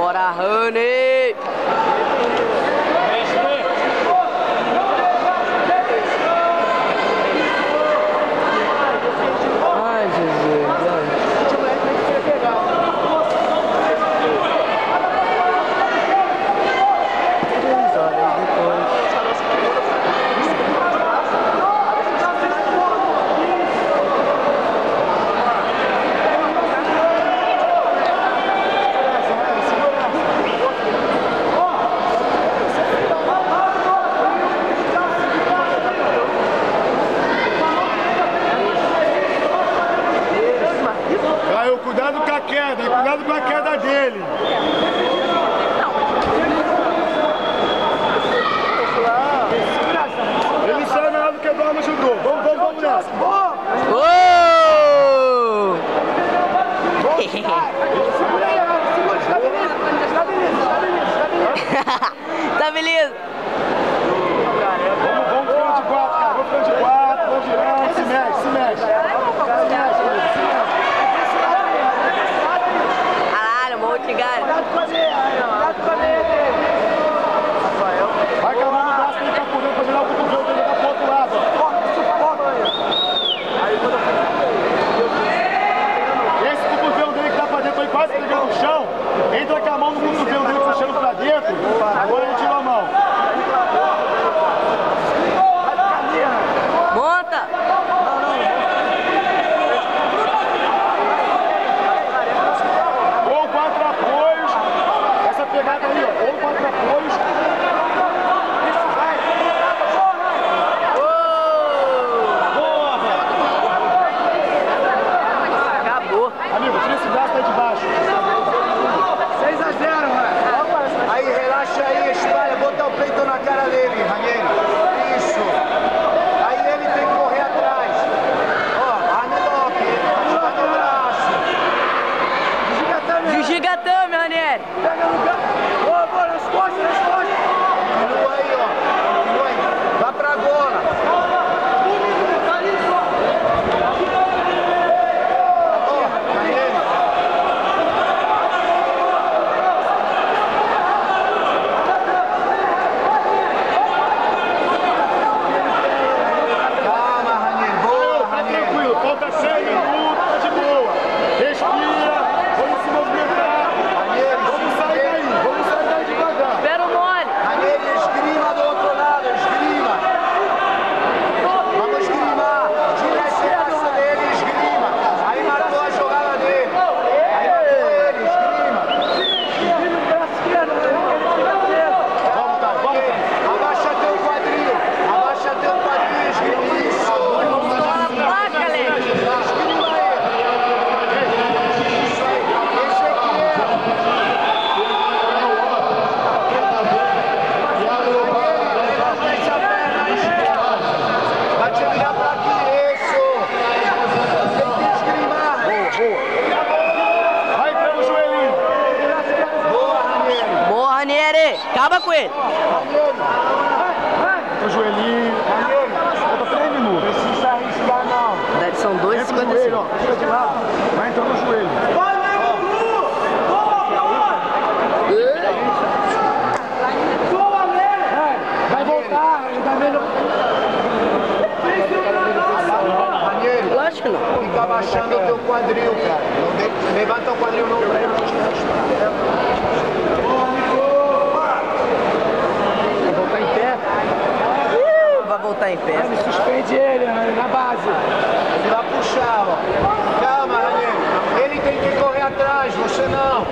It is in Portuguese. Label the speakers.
Speaker 1: Bora, Rani! Ai, Jesus,
Speaker 2: Cuidado com a queda, cuidado com a queda dele. Ele saiu na hora do quebrar, mas ajudou. Vamos nessa.
Speaker 1: Tá beleza.
Speaker 2: Vamos frente de 4, cara. Vamos frente de 4, vamos girando, se mexe. Vai com a mão no braço que ele tá por dentro pra virar o cotovelo dele, tá pro outro lado. Esse cotovelo dele que tá pra dentro aí, quase pegando no chão, entra com a mão no cotovelo dele puxando pra dentro, agora ele tirou a mão.
Speaker 1: Monta!
Speaker 2: Ou 4 apoios, essa pegada aí, ó, ou 4 apoios. Amigo, tira esse braço aí de baixo.
Speaker 3: 6-0, velho. Aí, relaxa aí, espalha, bota o peito na cara dele, Ranieri. Isso. Aí ele tem que correr atrás. Ó, armlock, joga no braço.
Speaker 1: Gigatame, Ranieri.
Speaker 3: Pega no braço. Boa, nas costas. Continua aí, ó. Continua aí. Vá pra gola.
Speaker 1: Acaba com ele.
Speaker 2: O joelhinho. Falta 3 minutos.
Speaker 3: Precisa arriscar, não.
Speaker 1: São 2,55.
Speaker 2: Fica de lado. Vai entrando no joelho.
Speaker 3: Vai voltar, tá vendo?
Speaker 1: Lógico que não.
Speaker 3: Fica abaixando o teu quadril, cara. Levanta o quadril não pra ele.
Speaker 1: Vai voltar em pé.
Speaker 3: Suspende ele, na base. Ele vai puxar, ó. Calma, Ranieri. Ele tem que correr atrás, você não.